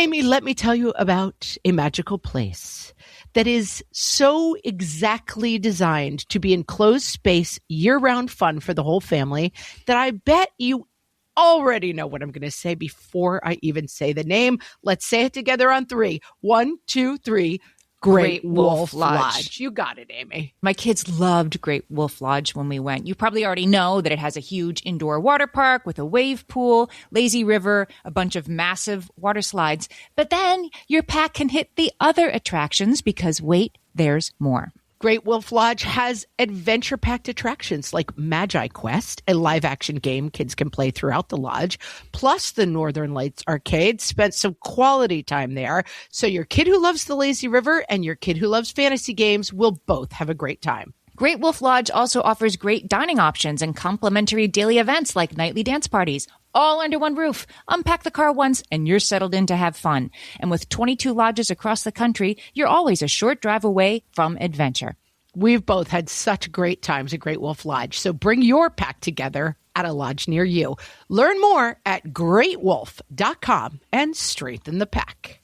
Amy, let me tell you about a magical place that is so exactly designed to be enclosed space, year-round fun for the whole family that I bet you already know what I'm going to say before I even say the name. Let's say it together on 3. 1, 2, 3. Great Wolf Lodge. You got it, Amy. My kids loved Great Wolf Lodge when we went. You probably already know that it has a huge indoor water park with a wave pool, lazy river, a bunch of massive water slides. But then your pack can hit the other attractions because, wait, there's more. Great Wolf Lodge has adventure-packed attractions like Magi Quest, a live-action game kids can play throughout the lodge, plus the Northern Lights Arcade. Spent some quality time there, so your kid who loves the lazy river and your kid who loves fantasy games will both have a great time. Great Wolf Lodge also offers great dining options and complimentary daily events like nightly dance parties, all under one roof. Unpack the car once and you're settled in to have fun. And with 22 lodges across the country, you're always a short drive away from adventure. We've both had such great times at Great Wolf Lodge, so bring your pack together at a lodge near you. Learn more at greatwolf.com and strengthen the pack.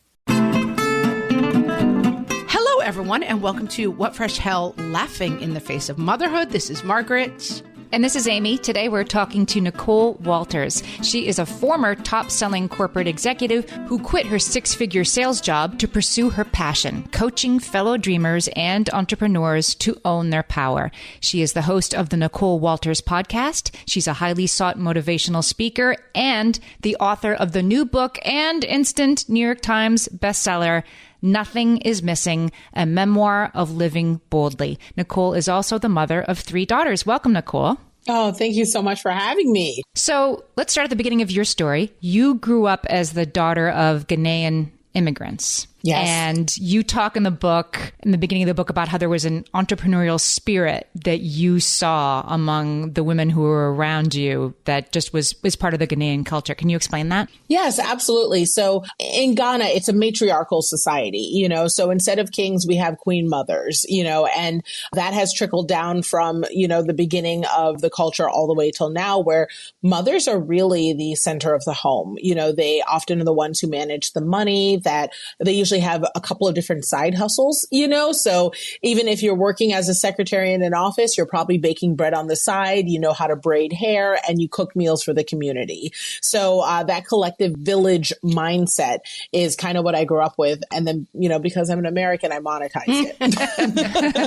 Hello, everyone, and welcome to What Fresh Hell, Laughing in the Face of Motherhood. This is Margaret. And this is Amy. Today we're talking to Nicole Walters. She is a former top-selling corporate executive who quit her 6-figure sales job to pursue her passion, coaching fellow dreamers and entrepreneurs to own their power. She is the host of the Nicole Walters podcast. She's a highly sought motivational speaker and the author of the new book and instant New York Times bestseller, Nothing is Missing, a memoir of living boldly. Nicole is also the mother of 3 daughters. Welcome, Nicole. Oh, thank you so much for having me. So let's start at the beginning of your story. You grew up as the daughter of Ghanaian immigrants. Yes. And you talk in the book, in the beginning of the book, about how there was an entrepreneurial spirit that you saw among the women who were around you that just was part of the Ghanaian culture. Can you explain that? Yes, absolutely. So in Ghana, it's a matriarchal society, so instead of kings, we have queen mothers, and that has trickled down from, the beginning of the culture all the way till now, where mothers are really the center of the home. They often are the ones who manage the money, that they usually have a couple of different side hustles, so even if you're working as a secretary in an office, you're probably baking bread on the side, you know how to braid hair, and you cook meals for the community. So that collective village mindset is kind of what I grew up with. And then, because I'm an American, I monetize it.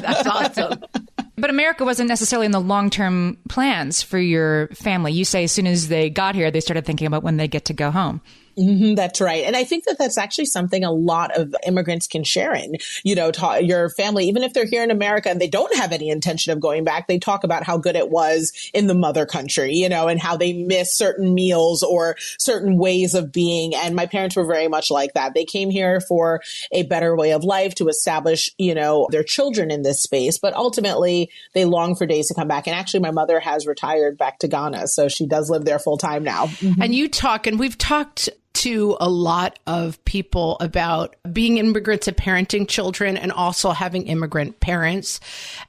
That's awesome. But America wasn't necessarily in the long-term plans for your family. You say as soon as they got here, they started thinking about when they get to go home. Mm-hmm, that's right. And I think that that's actually something a lot of immigrants can share in, your family, even if they're here in America and they don't have any intention of going back, they talk about how good it was in the mother country, and how they miss certain meals or certain ways of being. And my parents were very much like that. They came here for a better way of life to establish, their children in this space. But ultimately, they long for days to come back. And actually, my mother has retired back to Ghana. So she does live there full time now. Mm-hmm. And you talk, and we've talked to a lot of people about being immigrants and parenting children and also having immigrant parents.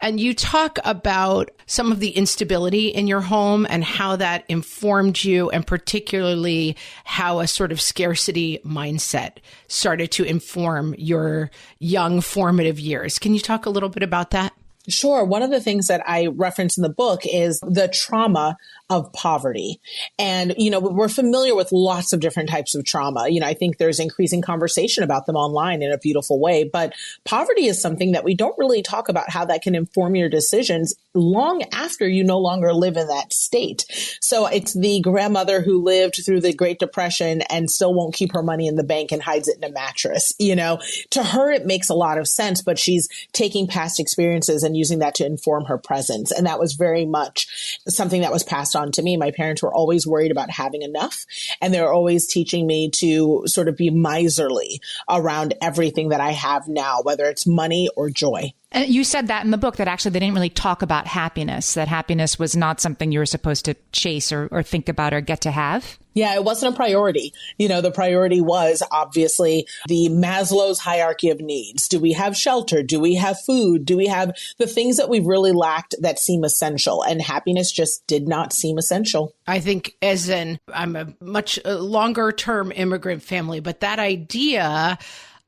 And you talk about some of the instability in your home and how that informed you, and particularly how a sort of scarcity mindset started to inform your young formative years. Can you talk a little bit about that? Sure. One of the things that I reference in the book is the trauma of poverty. And, we're familiar with lots of different types of trauma. I think there's increasing conversation about them online in a beautiful way, but poverty is something that we don't really talk about, how that can inform your decisions long after you no longer live in that state. So it's the grandmother who lived through the Great Depression and still won't keep her money in the bank and hides it in a mattress. To her, it makes a lot of sense, but she's taking past experiences and using that to inform her presence. And that was very much something that was passed on to me. My parents were always worried about having enough, and they were always teaching me to sort of be miserly around everything that I have now, whether it's money or joy. And you said that in the book, that actually they didn't really talk about happiness, that happiness was not something you were supposed to chase or think about or get to have. Yeah, it wasn't a priority. The priority was obviously the Maslow's hierarchy of needs. Do we have shelter? Do we have food? Do we have the things that we've really lacked that seem essential? And happiness just did not seem essential. I think I'm a much longer term immigrant family, but that idea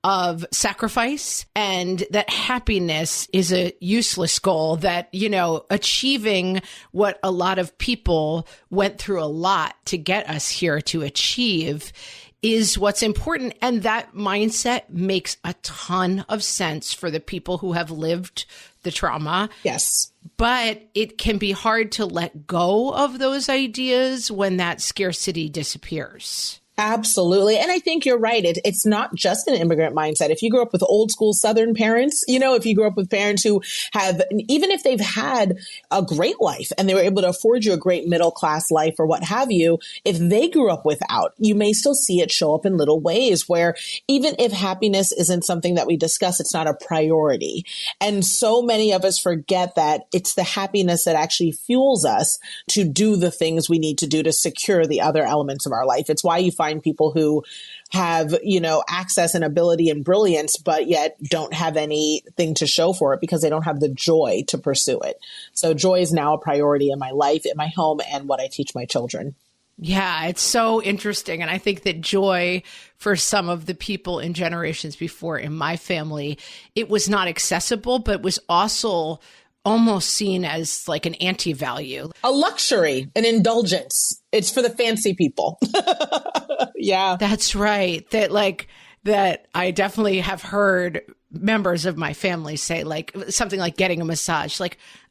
of sacrifice and that happiness is a useless goal, that, achieving what a lot of people went through a lot to get us here to achieve is what's important. And that mindset makes a ton of sense for the people who have lived the trauma. Yes. But it can be hard to let go of those ideas when that scarcity disappears. Absolutely. And I think you're right. It's not just an immigrant mindset. If you grew up with old school Southern parents, if you grew up with parents who have, even if they've had a great life and they were able to afford you a great middle class life or what have you, if they grew up without, you may still see it show up in little ways where even if happiness isn't something that we discuss, it's not a priority. And so many of us forget that it's the happiness that actually fuels us to do the things we need to do to secure the other elements of our life. It's why you find people who have, access and ability and brilliance, but yet don't have anything to show for it because they don't have the joy to pursue it. So joy is now a priority in my life, in my home, and what I teach my children. Yeah, it's so interesting. And I think that joy for some of the people in generations before in my family, it was not accessible, but was also almost seen as like an anti-value. A luxury, an indulgence. It's for the fancy people. Yeah. That's right. That I definitely have heard members of my family say something like getting a massage,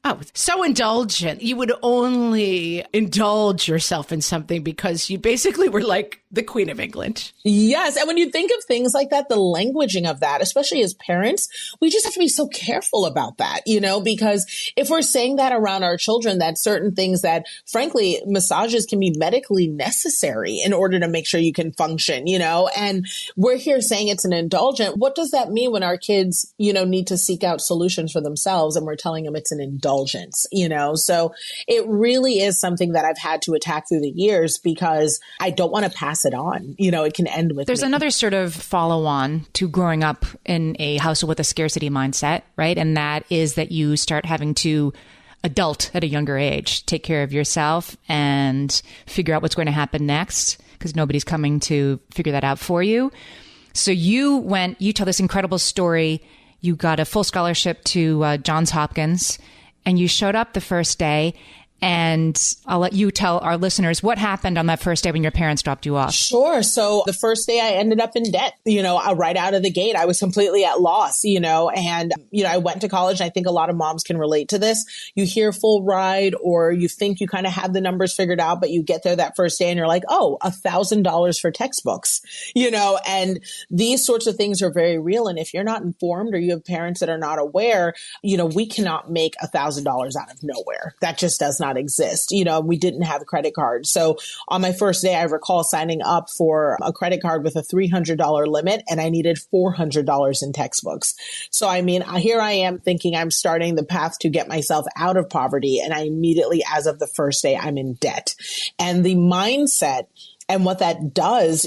oh, it's so indulgent. You would only indulge yourself in something because you basically were like the Queen of England. Yes. And when you think of things like that, the languaging of that, especially as parents, we just have to be so careful about that, because if we're saying that around our children, that certain things that, frankly, massages can be medically necessary in order to make sure you can function, and we're here saying it's an indulgent. What does that mean when our kids, need to seek out solutions for themselves and we're telling them it's an indulgence, So it really is something that I've had to attack through the years because I don't want to pass it on. It can end with There's another sort of follow on to growing up in a household with a scarcity mindset, right? And that is that you start having to adult at a younger age, take care of yourself and figure out what's going to happen next because nobody's coming to figure that out for you. So you tell this incredible story. You got a full scholarship to Johns Hopkins and you showed up the first day. And I'll let you tell our listeners what happened on that first day when your parents dropped you off. Sure. So the first day I ended up in debt, right out of the gate. I was completely at loss, and, I went to college. And I think a lot of moms can relate to this. You hear full ride or you think you kind of have the numbers figured out, but you get there that first day and you're like, oh, $1,000 for textbooks, and these sorts of things are very real. And if you're not informed or you have parents that are not aware, we cannot make $1,000 out of nowhere. That just does not exist. We didn't have a credit card. So on my first day, I recall signing up for a credit card with a $300 limit and I needed $400 in textbooks. So, here I am thinking I'm starting the path to get myself out of poverty. And I immediately, as of the first day, I'm in debt. And the mindset and what that does,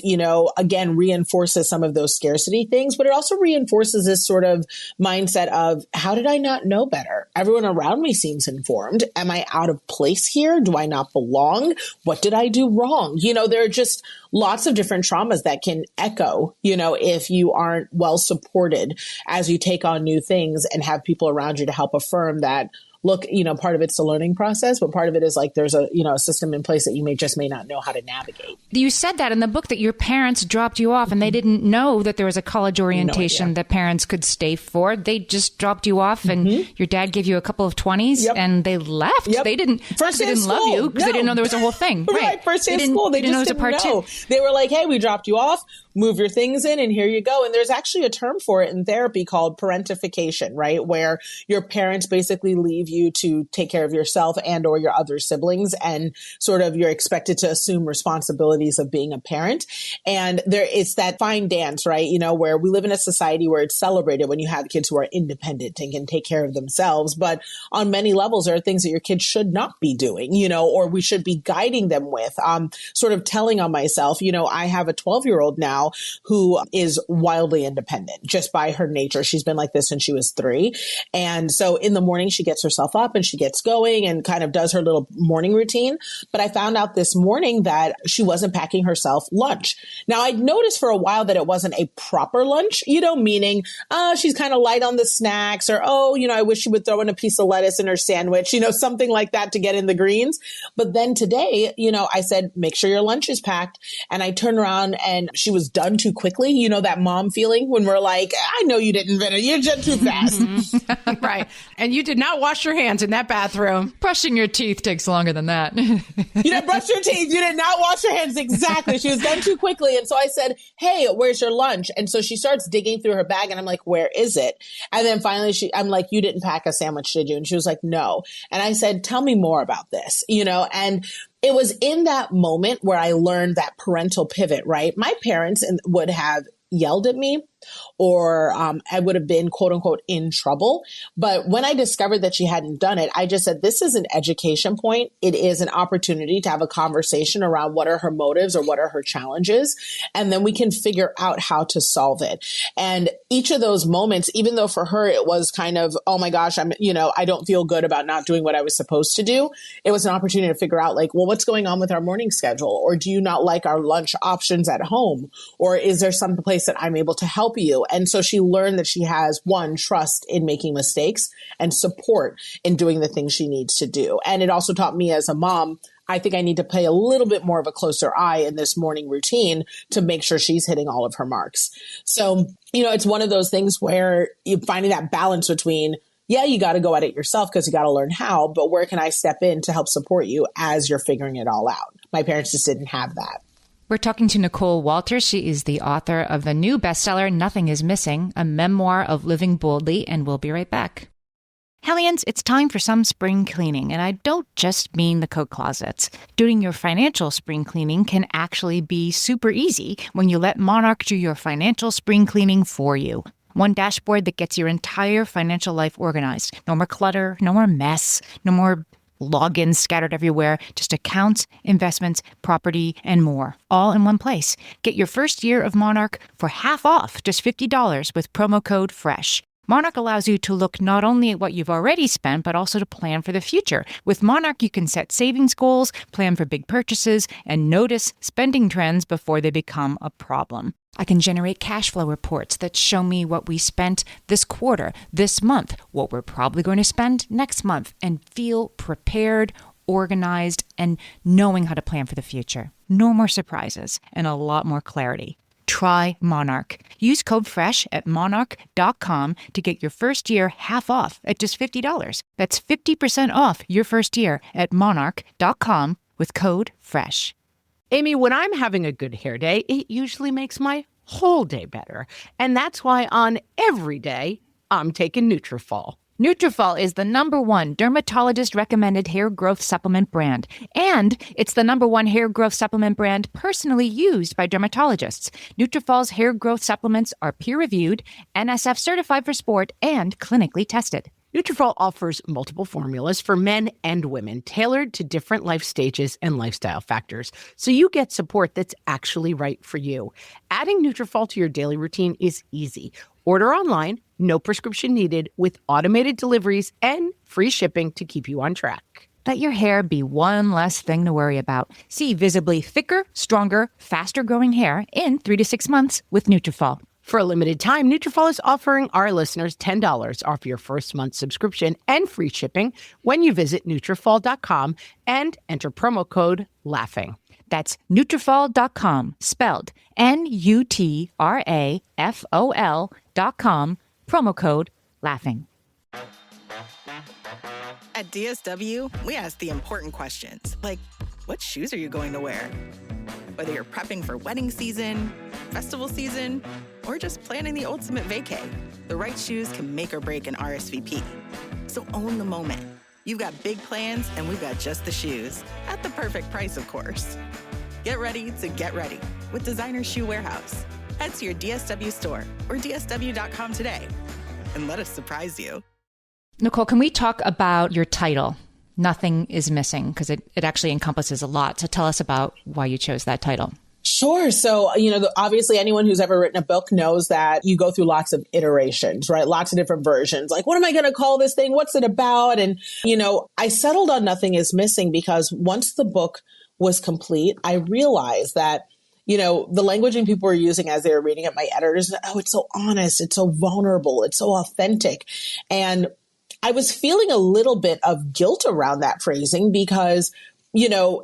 again, reinforces some of those scarcity things, but it also reinforces this sort of mindset of how did I not know better? Everyone around me seems informed. Am I out of place here? Do I not belong? What did I do wrong? There are just lots of different traumas that can echo, if you aren't well supported as you take on new things and have people around you to help affirm that. Look, part of it's the learning process, but part of it is there's a system in place that you may not know how to navigate. You said that in the book that your parents dropped you off and they didn't know that there was a college orientation that parents could stay for. They just dropped you off and your dad gave you a couple of 20s and they left. Yep. They didn't love you because they didn't know there was a whole thing. Right. First day of school, they just didn't know. They were like, hey, we dropped you off. Move your things in and here you go. And there's actually a term for it in therapy called parentification, right? Where your parents basically leave you to take care of yourself and or your other siblings, and sort of you're expected to assume responsibilities of being a parent. And it's that fine dance, right? Where we live in a society where it's celebrated when you have kids who are independent and can take care of themselves. But on many levels, there are things that your kids should not be doing, or we should be guiding them with. Sort of telling on myself, I have a 12-year-old now who is wildly independent just by her nature. She's been like this since she was 3. And so in the morning, she gets herself up and she gets going and kind of does her little morning routine. But I found out this morning that she wasn't packing herself lunch. Now, I'd noticed for a while that it wasn't a proper lunch, meaning she's kind of light on the snacks, or, I wish she would throw in a piece of lettuce in her sandwich, something like that to get in the greens. But then today, I said, make sure your lunch is packed. And I turned around and she was done too quickly. That mom feeling when we're like, I know you didn't finish. You're just too fast. Right. And you did not wash your hands in that bathroom. Brushing your teeth takes longer than that. You didn't brush your teeth. You did not wash your hands. Exactly. She was done too quickly. And so I said, hey, where's your lunch? And so she starts digging through her bag and I'm like, where is it? And then finally I'm like, you didn't pack a sandwich, did you? And she was like, no. And I said, tell me more about this, and it was in that moment where I learned that parental pivot, right? My parents would have yelled at me, or I would have been, quote unquote, in trouble. But when I discovered that she hadn't done it, I just said, this is an education point. It is an opportunity to have a conversation around what are her motives or what are her challenges. And then we can figure out how to solve it. And each of those moments, even though for her, it was kind of, oh my gosh, I don't feel good about not doing what I was supposed to do. It was an opportunity to figure out like, well, what's going on with our morning schedule? Or do you not like our lunch options at home? Or is there some place that I'm able to help you? And so she learned that she has, one, trust in making mistakes and support in doing the things she needs to do. And it also taught me as a mom, I think I need to pay a little bit more of a closer eye in this morning routine to make sure she's hitting all of her marks. So, it's one of those things where you're finding that balance between, yeah, you got to go at it yourself because you got to learn how, but where can I step in to help support you as you're figuring it all out? My parents just didn't have that. We're talking to Nicole Walters. She is the author of the new bestseller, Nothing is Missing, a memoir of living boldly, and we'll be right back. Hellions, it's time for some spring cleaning, and I don't just mean the coat closets. Doing your financial spring cleaning can actually be super easy when you let Monarch do your financial spring cleaning for you. One dashboard that gets your entire financial life organized. No more clutter, no more mess, no more logins scattered everywhere, just accounts, investments, property, and more, all in one place. Get your first year of Monarch for half off, just $50 with promo code FRESH. Monarch allows you to look not only at what you've already spent, but also to plan for the future. With Monarch, you can set savings goals, plan for big purchases, and notice spending trends before they become a problem. I can generate cash flow reports that show me what we spent this quarter, this month, what we're probably going to spend next month, and feel prepared, organized, and knowing how to plan for the future. No more surprises and a lot more clarity. Try Monarch. Use code FRESH at monarch.com to get your first year half off at just $50. That's 50% off your first year at monarch.com with code FRESH. Amy, when I'm having a good hair day, it usually makes my whole day better. And that's why on every day, I'm taking Nutrafol. Nutrafol is the #1 dermatologist-recommended hair growth supplement brand. And it's the #1 hair growth supplement brand personally used by dermatologists. Nutrafol's hair growth supplements are peer-reviewed, NSF certified for sport, and clinically tested. Nutrafol offers multiple formulas for men and women, tailored to different life stages and lifestyle factors, so you get support that's actually right for you. Adding Nutrafol to your daily routine is easy. Order online, no prescription needed, with automated deliveries and free shipping to keep you on track. Let your hair be one less thing to worry about. See visibly thicker, stronger, faster-growing hair in 3 to 6 months with Nutrafol. For a limited time, Nutrafol is offering our listeners $10 off your first month subscription and free shipping when you visit Nutrafol.com and enter promo code LAUGHING. That's Nutrafol.com, spelled Nutrafol.com, promo code LAUGHING. At DSW, we ask the important questions, like, what shoes are you going to wear? Whether you're prepping for wedding season, festival season, or just planning the ultimate vacay, the right shoes can make or break an RSVP. So own the moment. You've got big plans, and we've got just the shoes. At the perfect price, of course. Get ready to get ready with Designer Shoe Warehouse. Head to your DSW store or dsw.com today and let us surprise you. Nicole, can we talk about your title, Nothing is Missing? Because it actually encompasses a lot. So tell us about why you chose that title. Sure. So, obviously anyone who's ever written a book knows that you go through lots of iterations, right? Lots of different versions. Like, what am I going to call this thing? What's it about? And, I settled on Nothing is Missing because once the book was complete, I realized that, the languaging people were using as they were reading it, my editors, it's so honest. It's so vulnerable. It's so authentic. And I was feeling a little bit of guilt around that phrasing because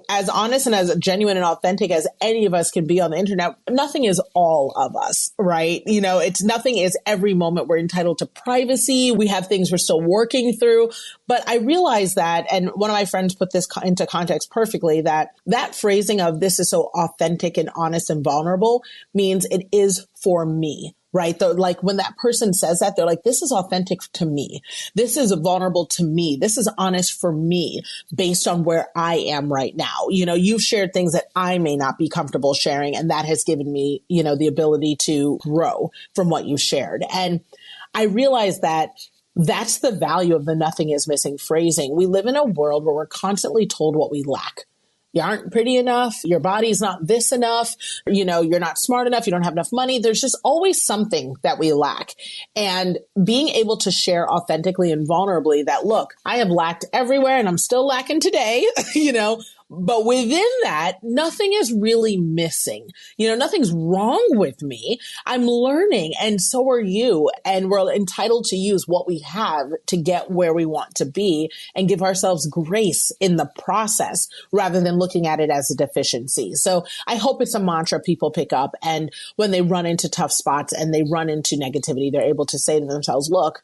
as honest and as genuine and authentic as any of us can be on the internet, nothing is all of us, right? Nothing is every moment. We're entitled to privacy. We have things we're still working through. But I realized that, and one of my friends put this into context perfectly, that phrasing of this is so authentic and honest and vulnerable means it is for me. Right. Like when that person says that, they're like, this is authentic to me. This is vulnerable to me. This is honest for me based on where I am right now. You've shared things that I may not be comfortable sharing. And that has given me, the ability to grow from what you shared. And I realized that that's the value of the Nothing is Missing phrasing. We live in a world where we're constantly told what we lack. You aren't pretty enough. Your body's not this enough. You're not smart enough. You don't have enough money. There's just always something that we lack. And being able to share authentically and vulnerably that, look, I have lacked everywhere and I'm still lacking today, but within that, nothing is really missing. Nothing's wrong with me. I'm learning and so are you. And we're entitled to use what we have to get where we want to be and give ourselves grace in the process rather than looking at it as a deficiency. So I hope it's a mantra people pick up. And when they run into tough spots and they run into negativity, they're able to say to themselves, look,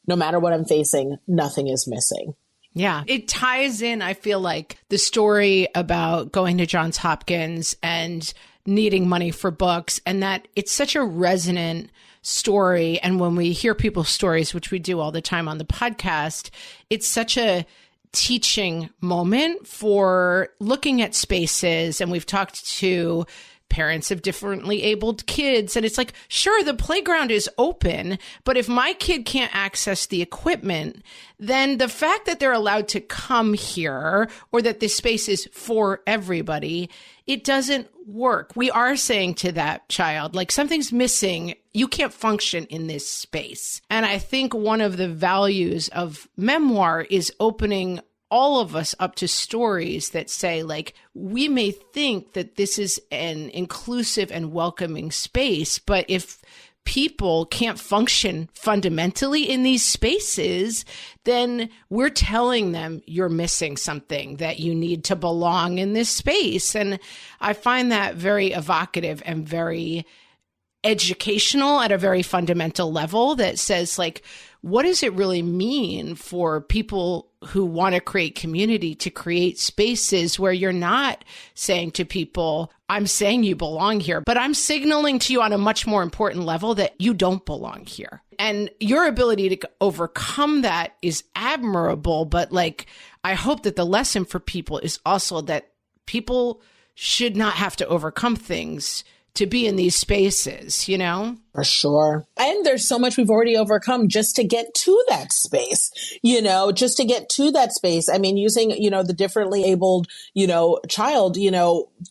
no matter what I'm facing, nothing is missing. Yeah, it ties in, I feel like, the story about going to Johns Hopkins and needing money for books, and that it's such a resonant story. And when we hear people's stories, which we do all the time on the podcast, it's such a teaching moment for looking at spaces. And we've talked to parents of differently abled kids. And it's like, sure, the playground is open, but if my kid can't access the equipment, then the fact that they're allowed to come here or that this space is for everybody, it doesn't work. We are saying to that child, like, something's missing. You can't function in this space. And I think one of the values of memoir is opening all of us up to stories that say, like, we may think that this is an inclusive and welcoming space, but if people can't function fundamentally in these spaces, then we're telling them you're missing something, that you need to belong in this space. And I find that very evocative and very educational at a very fundamental level that says, like, what does it really mean for people who want to create community to create spaces where you're not saying to people, I'm saying you belong here, but I'm signaling to you on a much more important level that you don't belong here. And your ability to overcome that is admirable. But like, I hope that the lesson for people is also that people should not have to overcome things to be in these spaces, For sure. And there's so much we've already overcome just to get to that space, just to get to that space. I mean, using, the differently abled, child,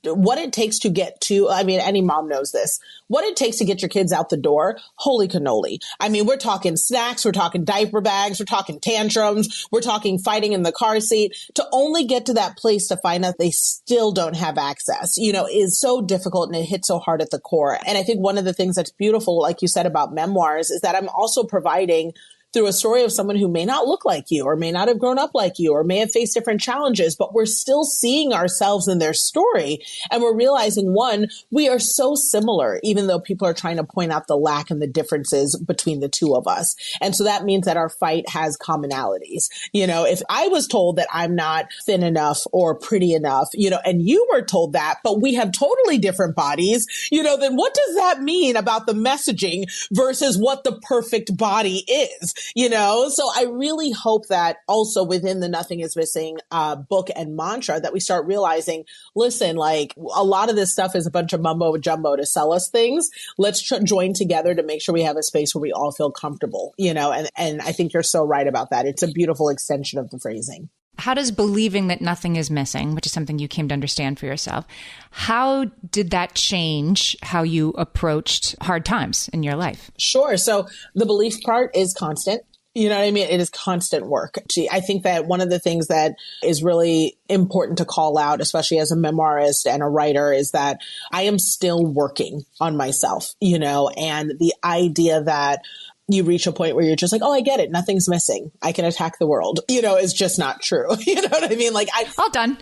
what it takes to get to, I mean, any mom knows this, what it takes to get your kids out the door. Holy cannoli. I mean, we're talking snacks, we're talking diaper bags, we're talking tantrums, we're talking fighting in the car seat. To only get to that place to find out they still don't have access, is so difficult and it hits so hard at the core. And I think one of the things that's beautiful, like you said about memoirs, is that I'm also providing through a story of someone who may not look like you or may not have grown up like you or may have faced different challenges, but we're still seeing ourselves in their story. And we're realizing, one, we are so similar, even though people are trying to point out the lack and the differences between the two of us. And so that means that our fight has commonalities. If I was told that I'm not thin enough or pretty enough, and you were told that, but we have totally different bodies, then what does that mean about the messaging versus what the perfect body is? So I really hope that also within the Nothing is Missing book and mantra that we start realizing, listen, like a lot of this stuff is a bunch of mumbo jumbo to sell us things. Let's join together to make sure we have a space where we all feel comfortable, and I think you're so right about that. It's a beautiful extension of the phrasing. How does believing that nothing is missing, which is something you came to understand for yourself, how did that change how you approached hard times in your life? Sure. So the belief part is constant. You know what I mean? It is constant work. I think that one of the things that is really important to call out, especially as a memoirist and a writer, is that I am still working on myself, and the idea that you reach a point where you're just like, oh, I get it. Nothing's missing. I can attack the world, is just not true. You know what I mean? Like all done.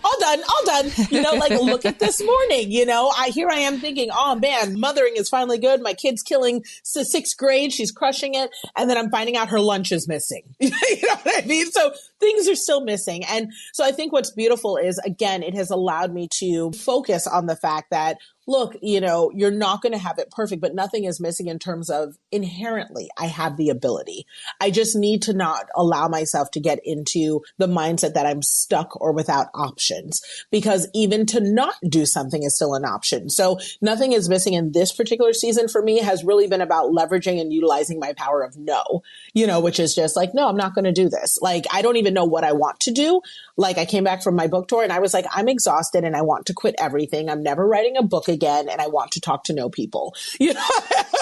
Like look at this morning, here I am thinking, oh man, mothering is finally good. My kid's killing sixth grade. She's crushing it. And then I'm finding out her lunch is missing. You know what I mean? So things are still missing. And so I think what's beautiful is, again, it has allowed me to focus on the fact that, look, you're not going to have it perfect, but nothing is missing in terms of inherently, I have the ability. I just need to not allow myself to get into the mindset that I'm stuck or without options, because even to not do something is still an option. So nothing is missing in this particular season for me has really been about leveraging and utilizing my power of no, which is just like, no, I'm not going to do this. Like, I don't even know what I want to do. Like, I came back from my book tour and I was like, I'm exhausted and I want to quit everything. I'm never writing a book again. And I want to talk to no people,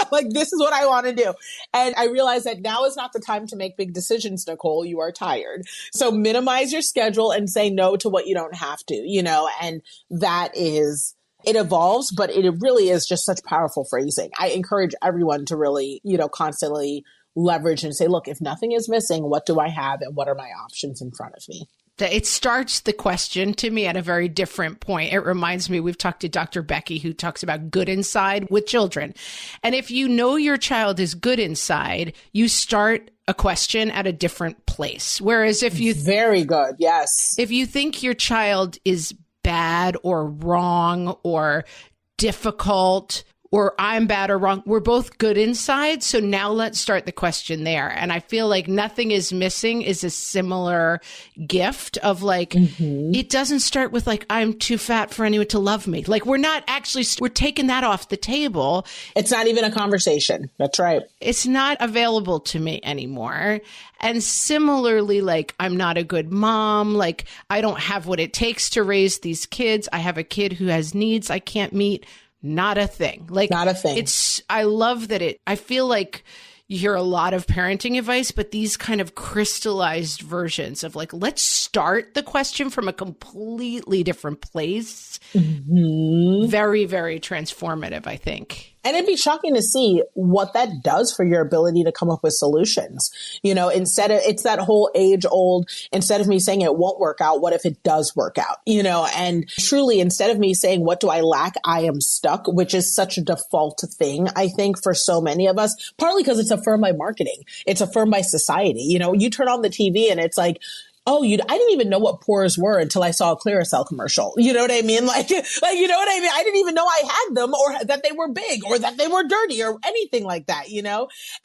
like this is what I want to do. And I realized that now is not the time to make big decisions, Nicole. You are tired. So minimize your schedule and say no to what you don't have to, and that is, it evolves, but it really is just such powerful phrasing. I encourage everyone to really, constantly leverage and say, look, if nothing is missing, what do I have and what are my options in front of me? It starts the question to me at a very different point. It reminds me, we've talked to Dr. Becky, who talks about good inside with children. And if you know your child is good inside, you start a question at a different place. Whereas if you... Very good, yes. If you think your child is bad or wrong or difficult, or I'm bad or wrong, we're both good inside. So now let's start the question there. And I feel like nothing is missing is a similar gift of like, It doesn't start with like, I'm too fat for anyone to love me. Like we're not actually, we're taking that off the table. It's not even a conversation. That's right. It's not available to me anymore. And similarly, like, I'm not a good mom. Like, I don't have what it takes to raise these kids. I have a kid who has needs I can't meet. Not a thing. Like, not a thing. I love that I feel like you hear a lot of parenting advice, but these kind of crystallized versions of like, let's start the question from a completely different place. Very, very transformative, I think. And it'd be shocking to see what that does for your ability to come up with solutions. Instead of, it's that whole age old, instead of me saying it won't work out, what if it does work out? And truly, instead of me saying, what do I lack? I am stuck, which is such a default thing, I think, for so many of us, partly because it's affirmed by marketing. It's affirmed by society. You turn on the TV and it's like, oh, I didn't even know what pores were until I saw a Clearasil commercial. You know what I mean? Like, you know what I mean? I didn't even know I had them or that they were big or that they were dirty or anything like that,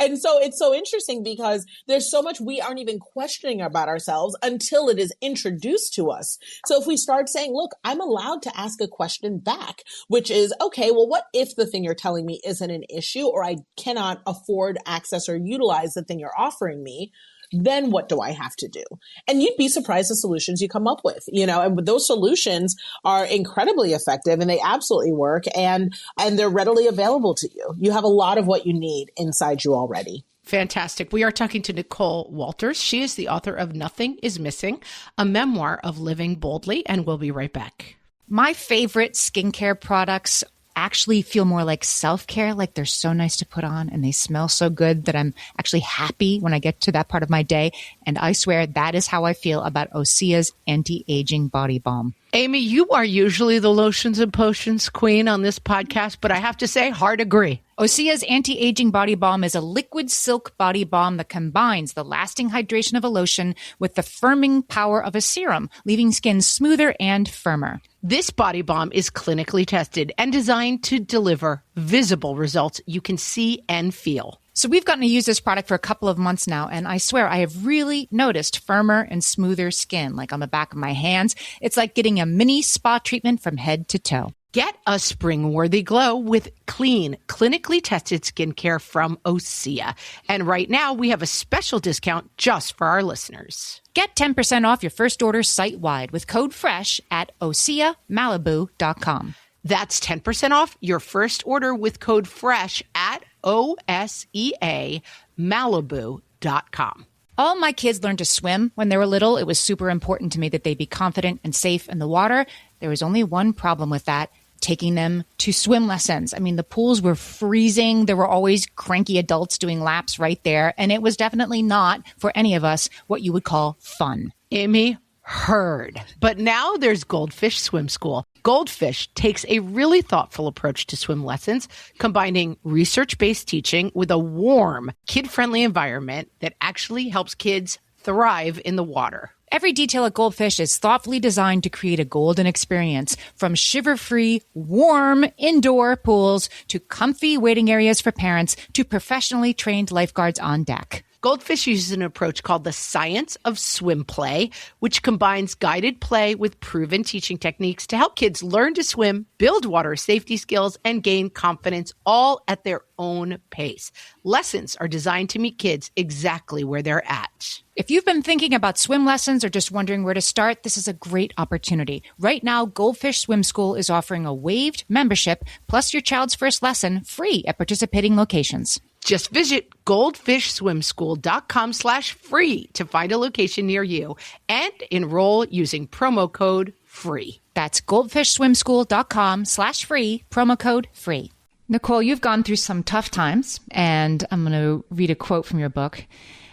And so it's so interesting because there's so much we aren't even questioning about ourselves until it is introduced to us. So if we start saying, look, I'm allowed to ask a question back, which is, okay, well, what if the thing you're telling me isn't an issue or I cannot afford access or utilize the thing you're offering me? Then what do I have to do? And you'd be surprised the solutions you come up with, and those solutions are incredibly effective and they absolutely work and they're readily available to you. You have a lot of what you need inside you already. Fantastic. We are talking to Nicole Walters. She is the author of Nothing is Missing, a memoir of living boldly, and we'll be right back. My favorite skincare products actually feel more like self-care, like they're so nice to put on and they smell so good that I'm actually happy when I get to that part of my day. And I swear that is how I feel about Osea's anti-aging body balm. Amy, you are usually the lotions and potions queen on this podcast, but I have to say, hard agree. Osea's anti-aging body balm is a liquid silk body balm that combines the lasting hydration of a lotion with the firming power of a serum, leaving skin smoother and firmer. This body balm is clinically tested and designed to deliver visible results you can see and feel. So we've gotten to use this product for a couple of months now, and I swear I have really noticed firmer and smoother skin, like on the back of my hands. It's like getting a mini spa treatment from head to toe. Get a spring-worthy glow with clean, clinically tested skincare from Osea. And right now, we have a special discount just for our listeners. Get 10% off your first order site-wide with code FRESH at OseaMalibu.com. That's 10% off your first order with code FRESH at OSEAMalibu.com. All my kids learned to swim when they were little. It was super important to me that they be confident and safe in the water. There was only one problem with that: taking them to swim lessons. I mean, the pools were freezing. There were always cranky adults doing laps right there. And it was definitely not, for any of us, what you would call fun. Amy, heard. But now there's Goldfish Swim School. Goldfish takes a really thoughtful approach to swim lessons, combining research-based teaching with a warm, kid-friendly environment that actually helps kids thrive in the water. Every detail at Goldfish is thoughtfully designed to create a golden experience, from shiver-free, warm indoor pools to comfy waiting areas for parents to professionally trained lifeguards on deck. Goldfish uses an approach called the science of swim play, which combines guided play with proven teaching techniques to help kids learn to swim, build water safety skills, and gain confidence, all at their own pace. Lessons are designed to meet kids exactly where they're at. If you've been thinking about swim lessons or just wondering where to start, this is a great opportunity. Right now, Goldfish Swim School is offering a waived membership plus your child's first lesson free at participating locations. Just visit goldfishswimschool.com/free to find a location near you and enroll using promo code FREE. That's goldfishswimschool.com/free, promo code FREE. Nicole, you've gone through some tough times, and I'm going to read a quote from your book.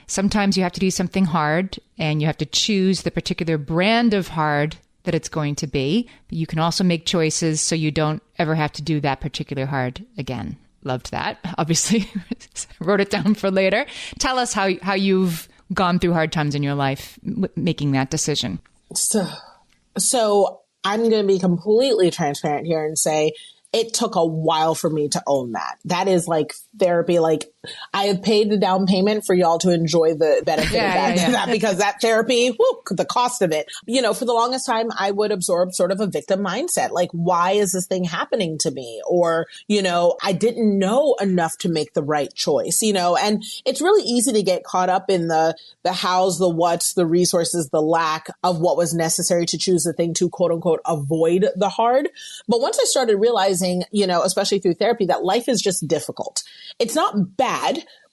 Sometimes you have to do something hard, and you have to choose the particular brand of hard that it's going to be. But you can also make choices so you don't ever have to do that particular hard again. Loved that. Obviously, wrote it down for later. Tell us how you've gone through hard times in your life making that decision. So I'm going to be completely transparent here and say it took a while for me to own that. That is like therapy. Like, I have paid the down payment for y'all to enjoy the benefit of that because that therapy, the cost of it, for the longest time, I would absorb sort of a victim mindset. Like, why is this thing happening to me? Or, I didn't know enough to make the right choice, and it's really easy to get caught up in the hows, the whats, the resources, the lack of what was necessary to choose the thing to quote unquote avoid the hard. But once I started realizing, especially through therapy, that life is just difficult. It's not bad,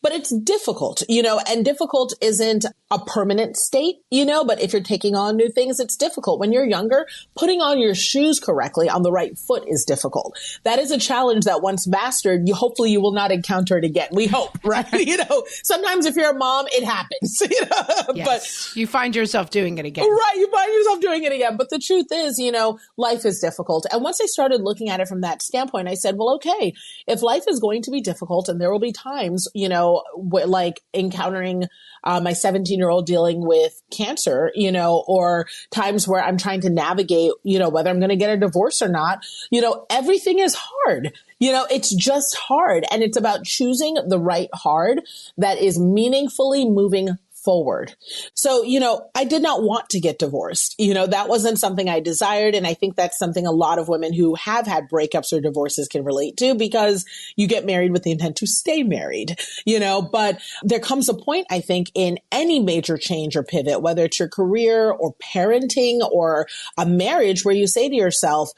but it's difficult, and difficult isn't a permanent state, but if you're taking on new things, it's difficult. When you're younger, putting on your shoes correctly on the right foot is difficult. That is a challenge that once mastered, hopefully you will not encounter it again. We hope, right? Sometimes if you're a mom, it happens, Yes. But you find yourself doing it again. Right. You find yourself doing it again. But the truth is, life is difficult. And once I started looking at it from that standpoint, I said, well, okay, if life is going to be difficult and there will be times, like encountering my 17-year-old dealing with cancer, or times where I'm trying to navigate, whether I'm going to get a divorce or not, everything is hard. It's just hard. And it's about choosing the right hard that is meaningfully moving forward. So, I did not want to get divorced. That wasn't something I desired. And I think that's something a lot of women who have had breakups or divorces can relate to, because you get married with the intent to stay married, but there comes a point, I think, in any major change or pivot, whether it's your career or parenting or a marriage, where you say to yourself,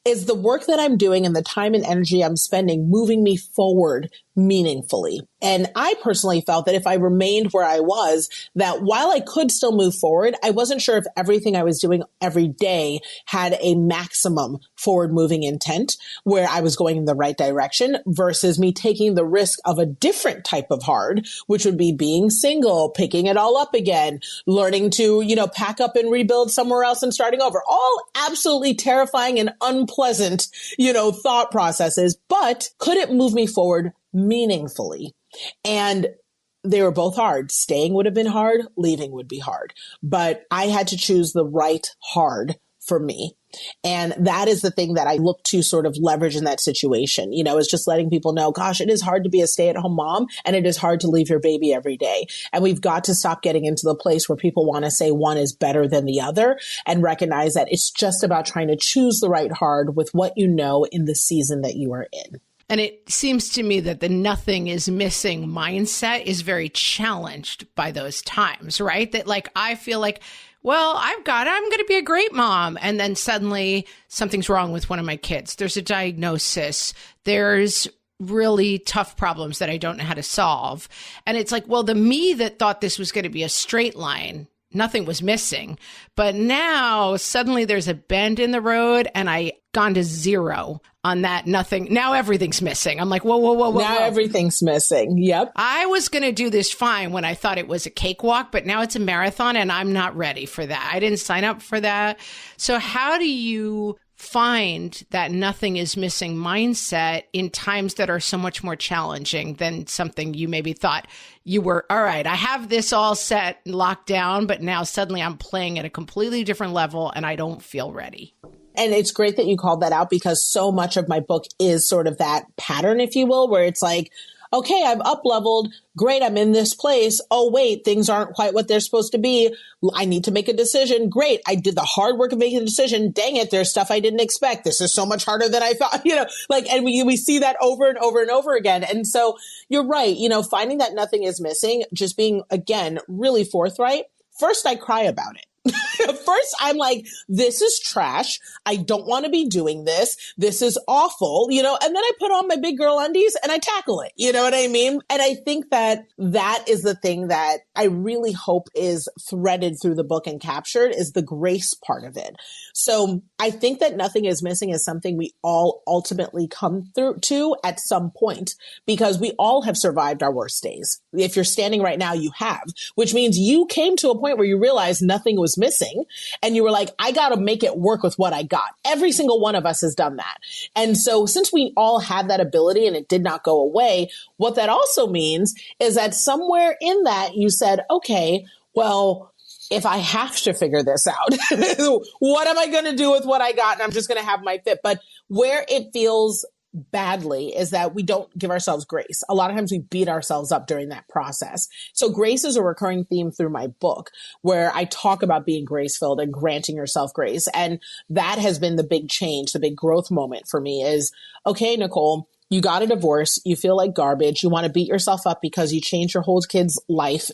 is the work that I'm doing and the time and energy I'm spending moving me forward meaningfully? And I personally felt that if I remained where I was, that while I could still move forward, I wasn't sure if everything I was doing every day had a maximum forward moving intent where I was going in the right direction, versus me taking the risk of a different type of hard, which would be being single, picking it all up again, learning to, pack up and rebuild somewhere else and starting over. All absolutely terrifying and unpleasant, thought processes, but could it move me forward meaningfully? And they were both hard. Staying would have been hard. Leaving would be hard. But I had to choose the right hard for me. And that is the thing that I look to sort of leverage in that situation, is just letting people know, gosh, it is hard to be a stay-at-home mom and it is hard to leave your baby every day. And we've got to stop getting into the place where people want to say one is better than the other and recognize that it's just about trying to choose the right hard with what you know in the season that you are in. And it seems to me that the nothing is missing mindset is very challenged by those times, right? That I feel like, well, I'm going to be a great mom. And then suddenly something's wrong with one of my kids. There's a diagnosis. There's really tough problems that I don't know how to solve. And it's like, well, the me that thought this was going to be a straight line, nothing was missing. But now suddenly there's a bend in the road and I gone to zero on that nothing. Now everything's missing. I'm like, whoa. Now everything's missing. Yep. I was going to do this fine when I thought it was a cakewalk, but now it's a marathon and I'm not ready for that. I didn't sign up for that. So how do you find that nothing is missing mindset in times that are so much more challenging than something you maybe thought you were, all right, I have this all set and locked down, but now suddenly I'm playing at a completely different level and I don't feel ready? And it's great that you called that out because so much of my book is sort of that pattern, if you will, where it's like, okay, I've up leveled. Great. I'm in this place. Oh, wait, things aren't quite what they're supposed to be. I need to make a decision. Great. I did the hard work of making a decision. Dang it. There's stuff I didn't expect. This is so much harder than I thought, and we see that over and over and over again. And so you're right. Finding that nothing is missing, just being, again, really forthright. First, I cry about it. First, I'm like, this is trash. I don't want to be doing this. This is awful, and then I put on my big girl undies and I tackle it. You know what I mean? And I think that is the thing that I really hope is threaded through the book and captured is the grace part of it. So I think that nothing is missing is something we all ultimately come through to at some point because we all have survived our worst days. If you're standing right now, you have, which means you came to a point where you realized nothing was missing and you were like, I got to make it work with what I got. Every single one of us has done that. And so since we all have that ability and it did not go away, what that also means is that somewhere in that you said, okay, well, if I have to figure this out, what am I going to do with what I got? And I'm just going to have my fit. But where it feels badly is that we don't give ourselves grace. A lot of times we beat ourselves up during that process. So grace is a recurring theme through my book where I talk about being grace-filled and granting yourself grace. And that has been the big change, the big growth moment for me is, okay, Nicole, you got a divorce, you feel like garbage, you want to beat yourself up because you changed your whole kid's life,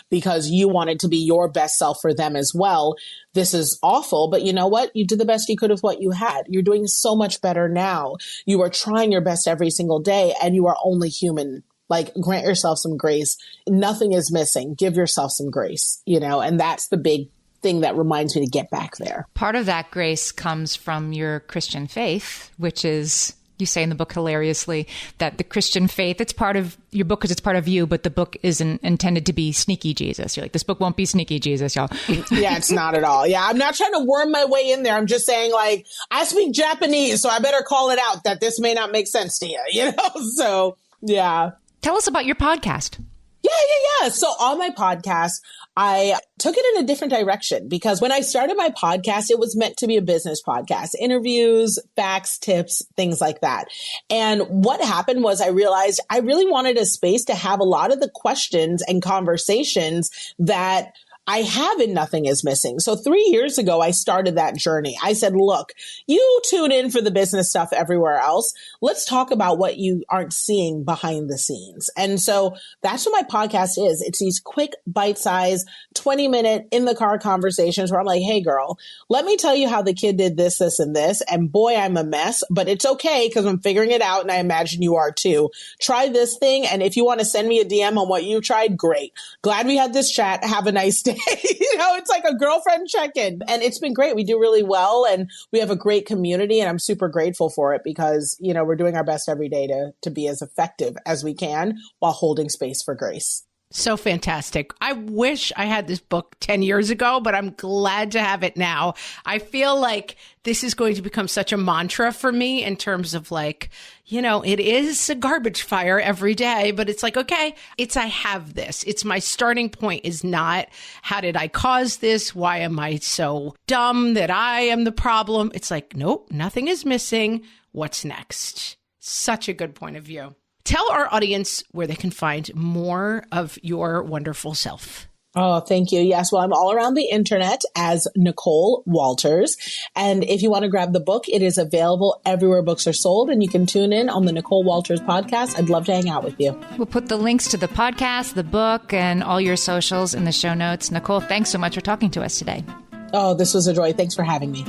because you wanted to be your best self for them as well. This is awful, but you know what? You did the best you could with what you had. You're doing so much better now. You are trying your best every single day and you are only human. Like, grant yourself some grace. Nothing is missing. Give yourself some grace, and that's the big thing that reminds me to get back there. Part of that grace comes from your Christian faith, which is, you say in the book hilariously that the Christian faith, it's part of your book because it's part of you, but the book isn't intended to be sneaky Jesus. You're like, this book won't be sneaky Jesus, y'all. Yeah, it's not at all. Yeah, I'm not trying to worm my way in there. I'm just saying, like, I speak Japanese, so I better call it out that this may not make sense to you, So, yeah. Tell us about your podcast. Yeah. So on my podcast, I took it in a different direction because when I started my podcast, it was meant to be a business podcast, interviews, facts, tips, things like that. And what happened was I realized I really wanted a space to have a lot of the questions and conversations that I have in Nothing is Missing. So 3 years ago, I started that journey. I said, look, you tune in for the business stuff everywhere else. Let's talk about what you aren't seeing behind the scenes. And so that's what my podcast is. It's these quick bite-sized 20-minute in the car conversations where I'm like, hey, girl, let me tell you how the kid did this, this, and this. And boy, I'm a mess, but it's okay because I'm figuring it out. And I imagine you are too. Try this thing. And if you want to send me a DM on what you tried, great. Glad we had this chat. Have a nice day. It's like a girlfriend check-in and it's been great. We do really well and we have a great community and I'm super grateful for it because, we're doing our best every day to be as effective as we can while holding space for grace. So fantastic. I wish I had this book 10 years ago, but I'm glad to have it now. I feel like this is going to become such a mantra for me in terms of like, you know, it is a garbage fire every day, but it's like, okay, I have this. It's my starting point is not, how did I cause this? Why am I so dumb that I am the problem? It's like, nope, nothing is missing. What's next? Such a good point of view. Tell our audience where they can find more of your wonderful self. Oh, thank you. Yes. Well, I'm all around the internet as Nicole Walters. And if you want to grab the book, it is available everywhere books are sold. And you can tune in on the Nicole Walters podcast. I'd love to hang out with you. We'll put the links to the podcast, the book, and all your socials in the show notes. Nicole, thanks so much for talking to us today. Oh, this was a joy. Thanks for having me.